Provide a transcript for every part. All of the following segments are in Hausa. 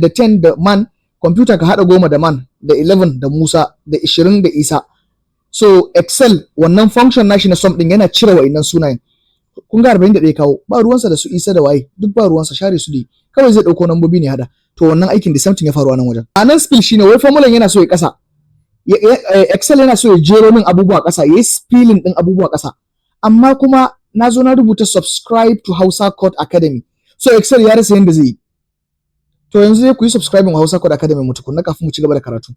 da 10 da man, computer ka hada 10 da man, da 11 da Musa, da 20 da Isa. So Excel wannan function nashi na sum din yana cire wa'innan sunayen. Kun ga 41 kawo, ba ruwansa da su Isa da waye, duk ba ruwansa, share su dai. Kawai zai dauko nambobi ne hada. To wannan aikin da something ya faru a nan wajen. A nan spill shine wai formulan yana so ya kasa. Excel yana so ya jero min abubuwa kasa, yayi spelling din abubuwa kasa. Amma kuma na zo na rubuta subscribe to Hausa Code Academy. So Excel ya rasa yanda zai yi. To yanzu zai ku yi subscribing Hausa Code Academy mu tukunna kafin mu ci gaba da karatu.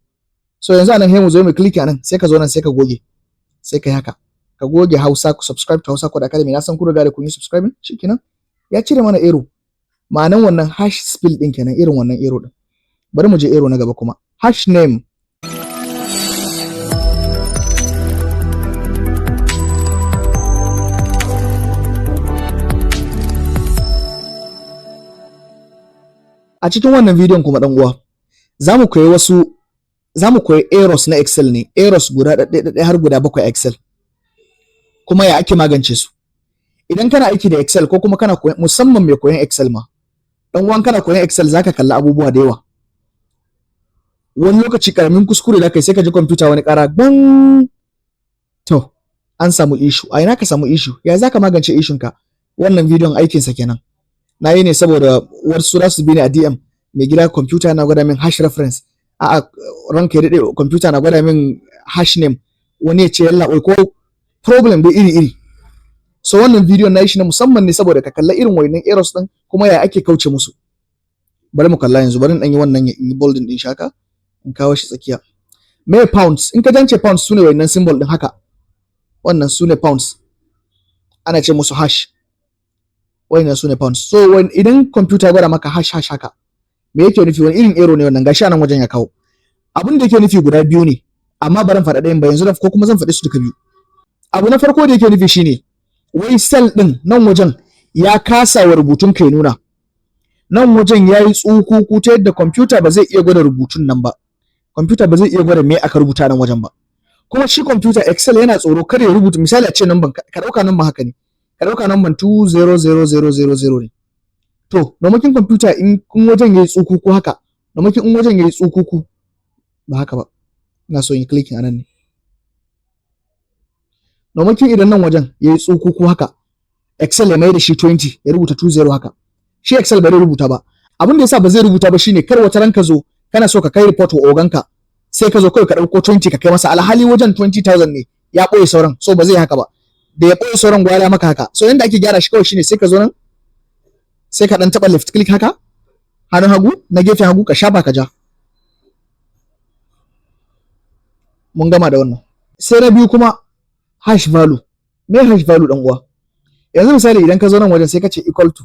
So yanzu anan mu zo mu click anan, sai ka zo nan sai ka goge. Sai kai haka. Ka goge Hausa, subscribe to Hausa Code Academy. Na san ku riga da kun yi subscribing, shikenan. Ya cire mana error. Ma'anan wannan hash spill din kenan, irin wannan error din. Bari mu je error na gaba kuma. Hash name. A cikin wannan bidiyon kuma dan uwa, zamu koyi errors na Excel ne, errors guda ɗaya har guda 7 Excel. Kuma ya ake magance su. Idan kana aiki da Excel ko kuma kana koyon, musamman mai koyon Excel ma, dan uwan kana koyon Excel zaka kalla abubuwa da yawa. Wani lokaci karamin kuskure da kai sai ka ji computer wani ƙara ban. To, an samu issue. A ina ka samu issue? Ya zaka magance issue ka? Wannan bidiyon aikin sa kenan. Na yi ne saboda wasu za su bi ni a DM, mai gida computer na gwada min hash reference, a'a ranka ya daɗe computer na gwada min hash name, wani ya ce yalla ko problem dai iri-iri. So wannan bidiyon na yi shi na musamman ne saboda ka kalla irin wayannan errors din kuma ya ake kauce musu. Bari mu kalla yanzu, bari in dan yi wannan in bolding din shaka, in kawo shi tsakiya. Me pounds, in ka jance pounds sune wayannan symbol din haka. Wannan sune pounds. Ana ce musu hash. Wayannan sune pounds. So idan computer ya gwada maka hash haka, me yake nufi? Wani irin error ne wannan? Gashi anan wajen ya kawo. Abin da yake nufi guda biyu ne, amma baran faɗa ɗayan ba yanzu ko kuma zan faɗi su duka biyu. Abu na farko da yake nufi shine wai cell din nan wajen ya kasa wa rubutun kai nuna. Nan wajen yayi tsukuku ta yadda computer ba zai iya gwada rubutun nan ba. Computer ba zai iya gwada me aka rubuta nan wajen ba. Kuma shi computer Excel yana tsoro kada ya rubuta, misali a ce number ka dauka number haka ne. Ka dauka number 200000 ne. To, domin computer in wajen yayi tsukuku haka, domin in wajen yayi tsukuku ba haka ba. Ina so in clicking anan ne. Domin idan nan wajen yayi tsukuku haka, Excel ya mai da shi 20, ya rubuta 20 haka. Shi Excel bai rubuta ba. Abin da yasa ba zai rubuta ba shine kar wata ranka zo kana so ka kai report wa oganka, sai ka zo kai ka dauko 20 ka kai masa, alhali wajen 20000 ne, ya boye sauran, so ba zai haka ba. Da ya boye sauran gwara maka haka. So yanda ake gyara shi kawai shine sai ka zo nan, sai ka dan taba left click haka, hannun hagu na gefen hagu ka shafa ka ja. Mun gama da wannan. Sai na biyu kuma hash value. Me hash value dan uwa? Yanzu misali idan ka zo nan wajen sai ka ce equal to,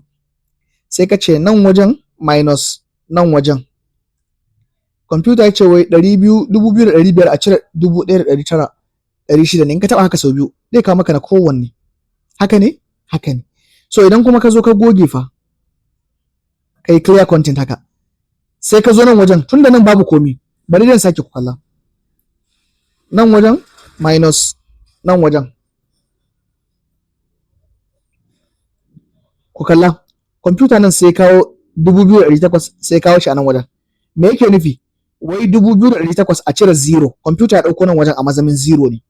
sai ka ce nan wajen minus nan wajen. Computer ya ce wai 2500 a cire 1900 600 ne. In ka taba haka sau biyu zai kawo maka na kowanne. Haka ne? Haka ne. So idan kuma ka zo ka goge fa, kai clear content haka, sai ka zo nan wajen, tunda nan babu komi, bari zan sake ku kalla. Nan wajen minus nan wajen, ku kalla, computer nan sai kawo 2800, sai kawo shi a nan wajen. Me yake nufi? Wai 2800 a cire 0, computer ya dauko nan wajen a mazamin 0 ne.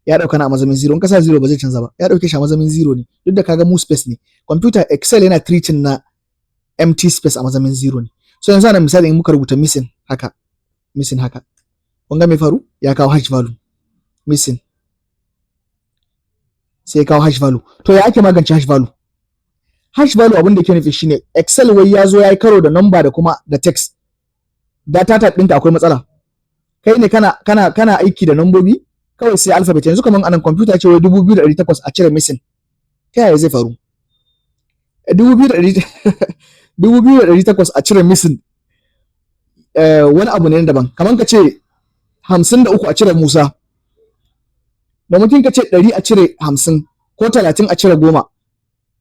Ya dauka na a mazamin 0, in ka sa 0 ba zai canza ba, ya dauke shi a mazamin 0 ne, duk da kaga mu space ne. Computer Excel yana treating na empty space a mazamin 0 ne. So yanzu ana misali in muka rubuta missing haka, missing haka, kun ga me faru? Ya kawo hash value missing, sai ya kawo hash value. To ya ake magance hash value? Hash value abin da yake nufi shine Excel wai ya zo ya yi karo da number da kuma da text. Data type ɗinka akwai matsala. Kai ne kana aiki da nambobi kawai sai alphabet. Yanzu kaman anan computer ce wai 2800 a cire missing. Ta yaya zai faru? 2800 a cire missing wani abu ne daban. Kaman ka ce 53 a cire Musa. Domin ka ce 100 a cire 50 ko 30 a cire 10,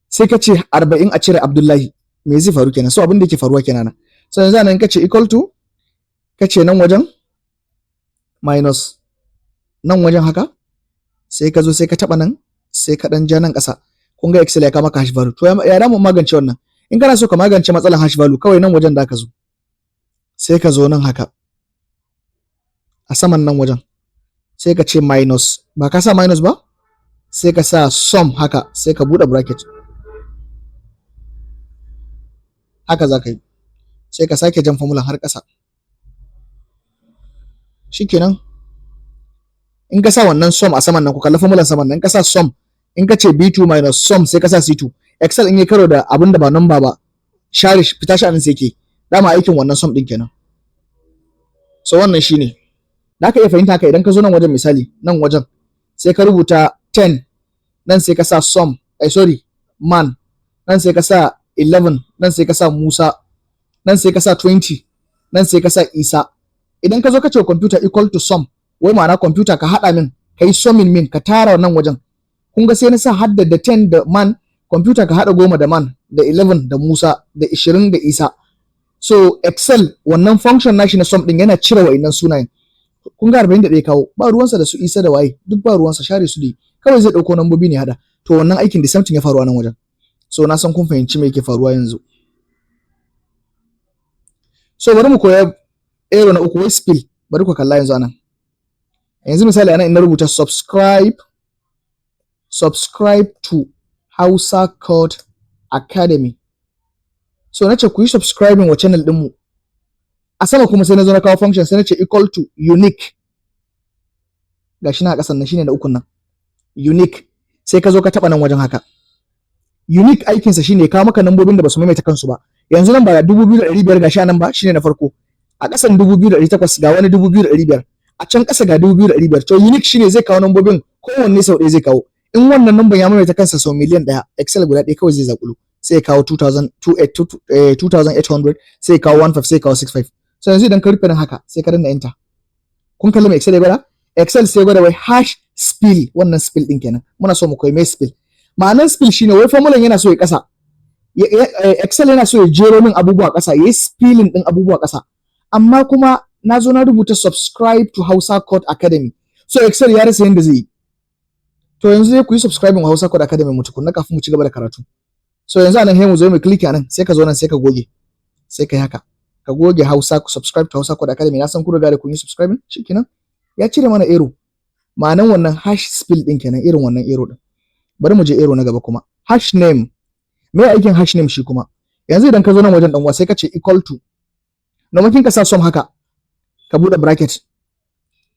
sai ka ce 40 a cire Abdullahi. Me zai faru kenan? So abin da yake faruwa kenan. So yanzu nan ka ce equal to, ka ce nan wajen minus nan wajen haka, sai ka zo sai ka taba nan, sai ka dan ja nan ƙasa. Kun ga Excel ya kama ka hash value. To ya da mu magance wannan. In kana so ka magance matsalar hash value, kawai nan wajen da ka zo. sai ka zo nan haka a saman nan wajen sai ka ce minus, ba ka sa minus ba, sai ka sa sum haka sai ka buɗe bracket haka za ka yi, sai ka sake jan formula har ƙasa. Shikenan in ka sa wannan sum a saman nan, ku kalli formulan saman nan, in ka sa sum, in ka ce b2 minus sum sai ka sa c2, excel in yi karo da abin da ba number ba share fita shi anan sai ke dama aikin wannan sum din kenan. So wannan shine da ka iya fahimta haka. Idan ka zo nan wajen misali nan wajen sai ka rubuta 10, nan sai ka sa sum man, nan sai ka sa 11, nan sai ka sa Musa, nan sai ka sa 20, nan sai ka sa Isa. Idan ka zo ka ce computer equal to sum, wai ma'ana computer ka haɗa min, ka yi summing min, ka tara nan wajen. Kun ga sai na sa hadda da 10 da man, computer ka haɗa 10 da man, da 11 da Musa, da 20 da Isa. So Excel wannan function nashi na sum din yana cire wa'innan sunayen. Kun ga 41 kawo, ba ruwansa da su Isa da waye, duk ba ruwansa, share su dai. Kawai zai ɗauko nambobi ne hada. To wannan aikin da something ya faru a nan wajen. So na san kun fahimci me yake faruwa yanzu. So bari mu koya error na uku, wai spill. Bari ku kalla yanzu anan. Yanzu misali anan in na rubuta subscribe to Hausa Code Academy. So nace ku yi subscribing wa channel ɗinmu. A sama kuma sai na zo na kawo function sai nace equal to unique. Gashi na ƙasan nan shine na ukun nan. Unique. Sai ka zo ka taɓa nan wajen haka. Unique aikinsa shine ya kawo maka nambobin da ba su maimaita kansu ba. Yanzu nan ba 2500 gashi nan ba, shine na farko. A ƙasan 2800 ga wani 2500. A can ƙasa ga 2500. To unique shine zai kawo nambobin kowanne sau ɗaya zai kawo. In wannan namban ya maimaita kansa sau miliyan ɗaya, Excel guda ɗaya kawai zai zaƙulu. Sai ya kawo 2800, sai ya kawo 15, sai ya kawo 65. So yanzu idan ka rufe nan haka sai ka danna enter. Kun kalli mai Excel ya gwada? Excel sai ya gwada wai hash spill, wannan spill din kenan. Muna so mu koyi mai spill. Ma'anar spill shine wai formulan yana so ya ƙasa. Excel yana so ya jero min abubuwa ƙasa, yayi spilling din abubuwa ƙasa. Amma kuma na zo na rubuta subscribe to Hausa Code Academy. So Excel ya rasa yanda zai yi. To yanzu sai ku yi subscribing wa Hausa Code Academy mu tukunna kafin mu ci gaba da karatu. So yanzu anan mu zo mu click anan, sai ka zo nan sai ka goge. Sai kai haka. Ka goge Hausa, subscribe to Hausa Code Academy. Na san ku riga da kun yi subscribing, shikenan. Ya cire mana error. Ma'anan wannan hash spill din kenan, irin wannan error din. Bari mu je error na gaba kuma. Hash name. Me aikin hash name shi kuma? Yanzu idan ka zo nan wajen dan uwa sai ka ce equal to. Nomakin ka sa sum haka. Ka bude bracket.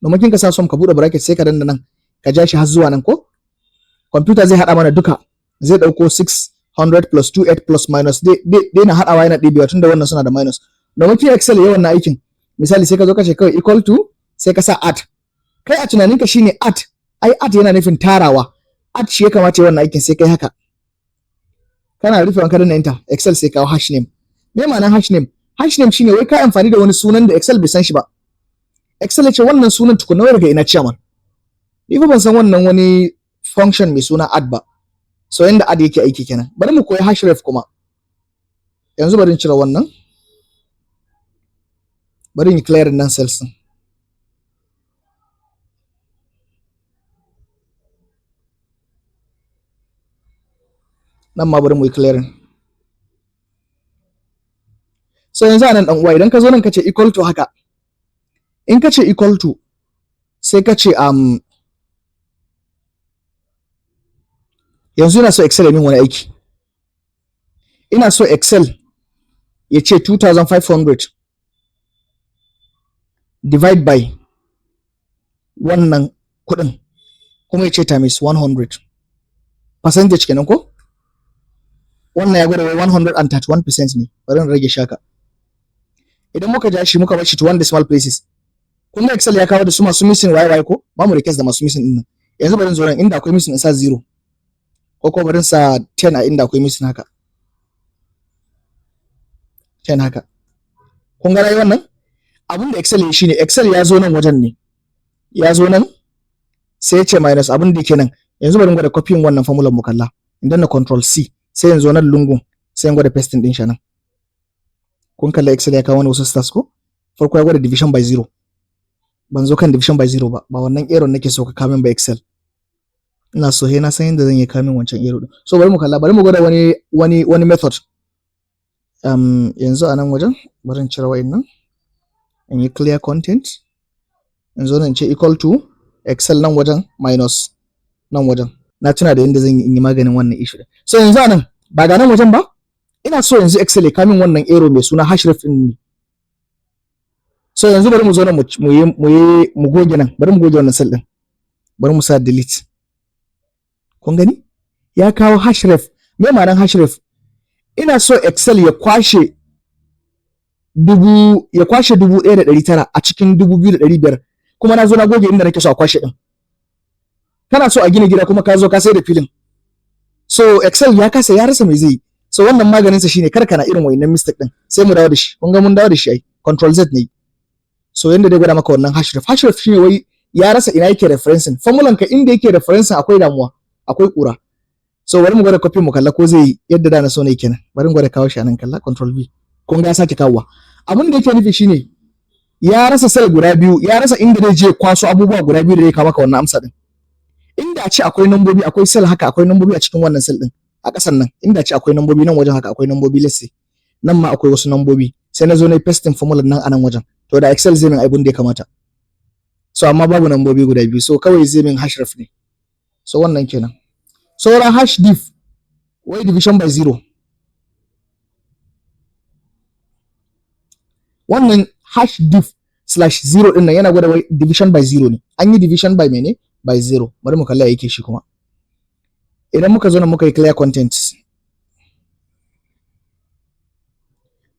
Nomakin ka sa sum ka bude bracket sai ka danna nan. Ka ja shi har zuwa nan ko? Computer zai hada mana duka. Zai dauko 600 plus 28 plus minus. Dai na hadawa yana ɗebewa tunda wannan suna da minus. Nomakin Excel yawan na aikin. Misali sai ka zo ka ce kawai equal to sai ka sa add. Kai a tunaninka shine add. Ai add yana nufin tarawa. Add shi ya kamata wannan aikin sai kai haka. Kana rufe wanka da enter, Excel sai kawo hash name. Me ma'anar hash name? Hash name shine wai ka amfani da wani sunan da Excel bai san shi ba. Excel ya ce wannan sunan tukuna wai daga ina chairman. Ni fa ban san wannan wani function mai suna add ba. So yanda add yake aiki kenan. Bari mu koyi hash ref kuma. Yanzu bari in cire wannan. Bari in clear nan cells din. Nan ma bari mu yi clearing. So yanzu anan dan uwa idan ka zo nan ka ce equal to haka. In ka ce equal to sai ka ce yanzu ina so Excel ya min wani aiki. Ina so Excel ya ce 2500 divide by wannan kudin kuma ya ce times 100 percentage kenan ko? Wannan ya gwada 131% ne. Bari in rage shaka. Idan muka ja shi muka bar shi to one decimal places. Kun ga Excel ya kawo da su masu missing y ko? Ba mu da case da masu missing din nan. Yanzu bari in zo nan inda akwai missing in sa 0. Ko ko bari in sa 10 a inda akwai missing haka. 10 haka. Kun ga wannan? Abin da Excel ya shine Excel ya zo nan wajen ne. Ya zo nan sai ya ce minus abin da yake nan. Yanzu bari in gwada copying wannan formula mu kalla. Idan na control C sai yanzu nan lungun sai in gwada pasting din shi nan. Kun kalla Excel ya kawo wani wasu stars ko? Farko ya gwada division by 0. Ban zo kan division by 0 ba. Ba wannan error nake so ka kawo min ba Excel. Ina so na san yadda zan yi kawo min wancan error din. So bari mu kalla, bari mu gwada wani method. Yanzu a nan wajen bari in cire wa'innan. in yi clear content, in zo nan ce equal to excel nan wajen minus nan wajen. Na tuna da yadda zan yi in yi maganin wannan issue. So yanzu anan ba ga nan wajen ba, ina so yanzu excel ya kamin wannan error mai suna href din ne. So yanzu bari mu zo nan mu goge nan, bari mu goge wannan cell din, bari mu sa delete. Kun gani ya kawo href. Me ma'anar href? Ina so excel ya kwashe 1,900 a cikin 2,500, kuma na zo na goge inda nake so a kwashe din. Kana so a gina gida kuma ka zo ka sai da filin, so excel ya kasa, ya rasa mai zai yi. So wannan maganin sa shine kar kana irin wayannan mistake din, sai mu dawo da shi. Kun ga mun dawo da shi ai, control Z ne. So yanda dai gwada maka wannan href shine wai ya rasa ina yake referencing. Formulan ka inda yake referencing akwai damuwa, akwai kura. So bari mu gwada copy mu kalla ko zai yi yadda da na so ne kenan. Bari mu gwada kawo shi anan, kalla control V. Kun ga ya sake kawowa. Abin da yake nufi shine ya rasa cell guda biyu, ya rasa inda zai je kwaso abubuwa guda biyu da zai kawo maka wannan amsa din. Inda a ce akwai nambobi, akwai cell haka, akwai nambobi a cikin wannan cell din a ƙasan nan, inda a ce akwai nambobi nan wajen haka, akwai nambobi, let's say nan ma akwai wasu nambobi, sai na zo na pasting formula nan a nan wajen, to da excel zai min abin da ya kamata. So amma babu nambobi guda biyu, so kawai zai min href ne. So wannan kenan. Sauran div, wai division by 0. Wannan div/0 din nan yana gwada wai division by 0 ne. An yi division by mene? By 0. Bari mu kalla yake shi kuma. Idan muka zo nan muka yi clear content,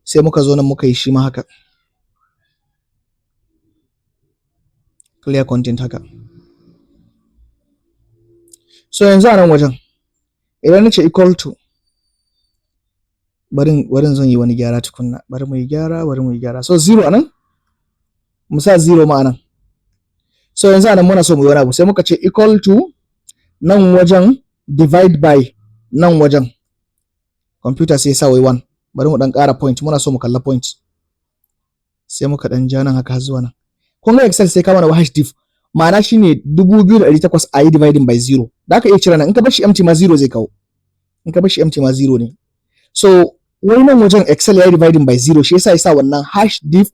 sai muka zo nan muka yi shi ma haka, clear content haka. So yanzu a nan wajen idan nace equal to, bari zan yi wani gyara tukunna, bari mu yi gyara. So 0 anan, mu sa 0 ma anan. So yanzu anan muna so mu yi wani abu, sai muka ce equal to nan wajen divide by nan wajen. Computer sai ya sa wai 1. Bari mu dan ƙara point, muna so mu kalla point. Sai muka dan ja nan haka zuwa nan. Kun ga excel sai ka mana div. Ma'ana shine 2,800 a yi dividing by 0. Da aka iya cire nan, in ka bar shi empty ma 0 zai kawo. In ka bar shi empty ma 0 ne. So wai nan wajen excel ya yi dividing by 0, shi yasa ya sa wannan #div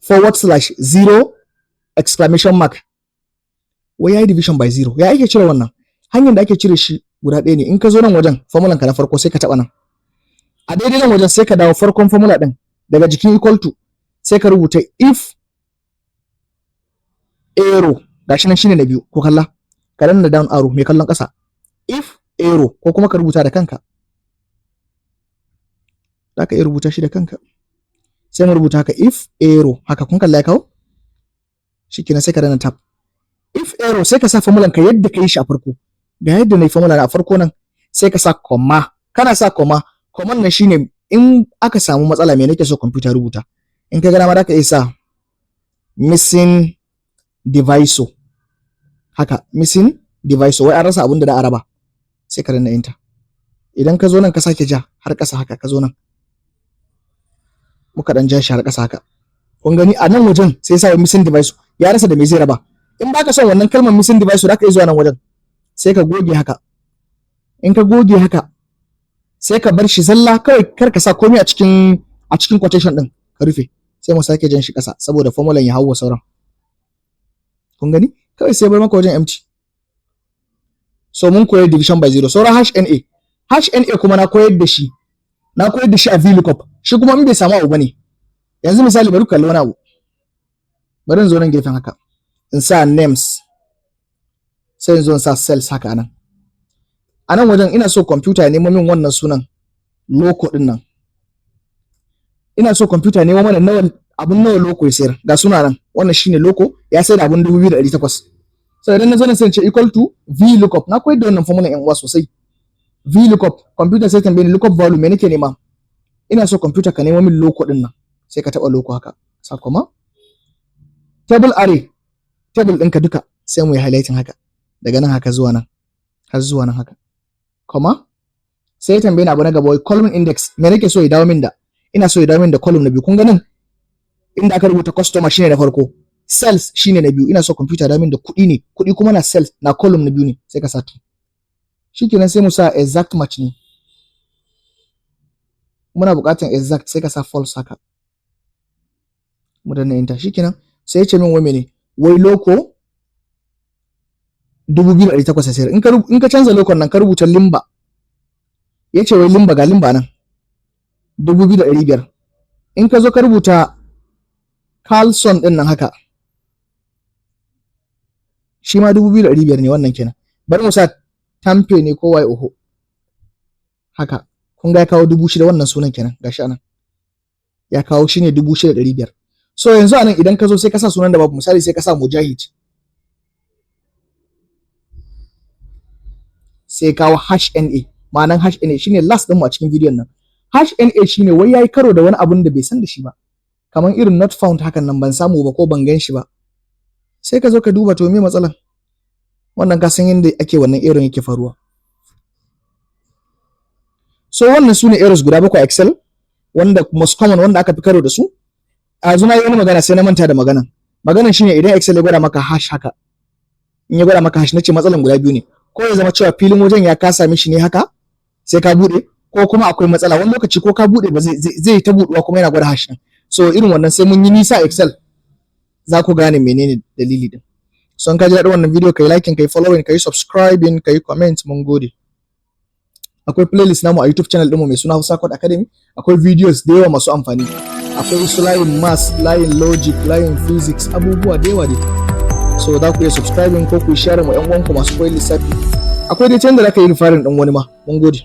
/0 exclamation mark. Wai ya yi division by 0. Ya ake cire wannan? Hanyar da ake cire shi guda ɗaya ne. In ka zo nan wajen formulan ka na farko sai ka taɓa nan. A daidai nan wajen sai ka dawo farkon formula ɗin daga jikin equal to, sai ka rubuta if arrow, gashi nan shine na biyu, ko kalla ka danna down arrow mai kallon ƙasa, if arrow, ko kuma ka rubuta da kanka, za ka iya rubuta shi da kanka. Sai mu rubuta haka if arrow haka, kun kalla ya kawo shikenan, sai ka danna tab. If arrow sai ka sa formulan ka yadda ka yi shi a farko, ga yadda na yi formula a farko nan, sai ka sa comma. Kana sa comma nan shine in aka samu matsala me nake so computer rubuta. In ka ga dama za ka iya sa missing device haka, missing device, wai an rasa abin da a raba, sai ka danna enter. Idan ka zo nan ka sake ja har ƙasa haka, ka zo nan muka dan ja shi har ƙasa haka, kun gani a nan wajen sai sa missing device, ya rasa da me zai raba. In baka son wannan kalmar missing device za ka iya zuwa nan wajen sai ka goge haka. In ka goge haka sai ka bar shi zalla kawai, kar ka sa komai a cikin quotation din, ka rufe. Sai mu sake jan shi ƙasa saboda formulan ya hawo sauran. Kun gani kawai sai bar maka wajen empty. So mun koyar division by 0. Sauran #na kuma na koyar da shi a VLOOKUP. Shi kuma in bai samu abu bane, yanzu misali bari ku kalli wani abu. Bari in zo nan gefen haka, in sa names, sai in zo in sa cells haka anan. A nan wajen ina so computer ya nemo min wannan sunan loco din nan. Ina so computer ya nemo mana abun nawa loco ya sayar. Ga suna nan, wannan shine loco, ya sayar da abun 2,800. So idan na zo na sai in ce equal to VLOOKUP. Na koyar da wannan formula yan uwa sosai. VLOOKUP, computer sai tambaye ni lookup value me nake nema. Ina so computer ka nemo min loco din nan. Sai ka taba loco haka. Sa kuma table array, table ɗinka duka sai mu yi highlighting haka. Daga nan haka zuwa nan, har zuwa nan haka. Comma, sai ya tambaye ni abu na gaba, wai column index me nake so ya dawo min da. Ina so ya dawo min da column na biyu. Kun ga nan inda aka rubuta customer shine na farko, sales shine na biyu. Ina so computer dawo min da kuɗi ne, kuɗi kuma na sales na column na biyu ne, sai ka sa 2. Shikenan sai mu sa exact match ne. Muna buƙatar exact, sai ka sa false haka. mu danna enter shikenan. Sai ya ce min wai mene, wai loko 2,800 sayar. In ka canza lokon nan ka rubuta limba, ya ce wai limba, ga limba nan 2,500. in ka zo ka rubuta Carlson din nan haka, shi ma 2,500 ne wannan kenan. Bari mu sa tampe ne ko wai oho haka, kun ga ya kawo 6,000 wannan sunan kenan, gashi anan ya kawo shi ne 6,500. So yanzu anan idan ka zo sai ka sa sunan da babu, misali sai ka sa Mujahid, sai kawo #NA. ma'anan #NA shine last din mu a cikin bidiyon nan. #NA shine wai yayi karo da wani abun da bai san da shi ba, kamar irin not found hakan nan, ban samu ba ko ban gan shi ba. Sai ka zo ka duba to me matsalan. Wannan ka san yadda ake wannan error yake faruwa. So wannan su ne errors guda 7 Excel, wanda most common, wanda aka fi karo da su. A zuna yi wani magana sai na manta da maganan. Maganan shine idan Excel ya gwada maka hash haka, in ya gwada maka hash, nace matsalan guda biyu ne. Ko ya zama cewa filin wajen ya kasa mishi ne haka sai ka bude, ko kuma akwai matsala wani lokaci ko ka bude ba zai ta buduwa kuma yana gwada hash din. So irin wannan sai mun yi nisa Excel za ku gane menene dalili din. So in ka ji daɗin wannan video, kai liking, kai following, kai subscribing, kai comment, mun gode. Akwai playlist namu a YouTube channel ɗinmu mai suna Hausa Code Academy. Akwai videos da yawa masu amfani. Akwai su layin maths, layin logic, layin physics, abubuwa da yawa dai. So za ku iya subscribing ko ku share ma 'yan uwanku masu koyi lissafi. Akwai dai da za ka yi referring ɗin wani ma. Mun gode.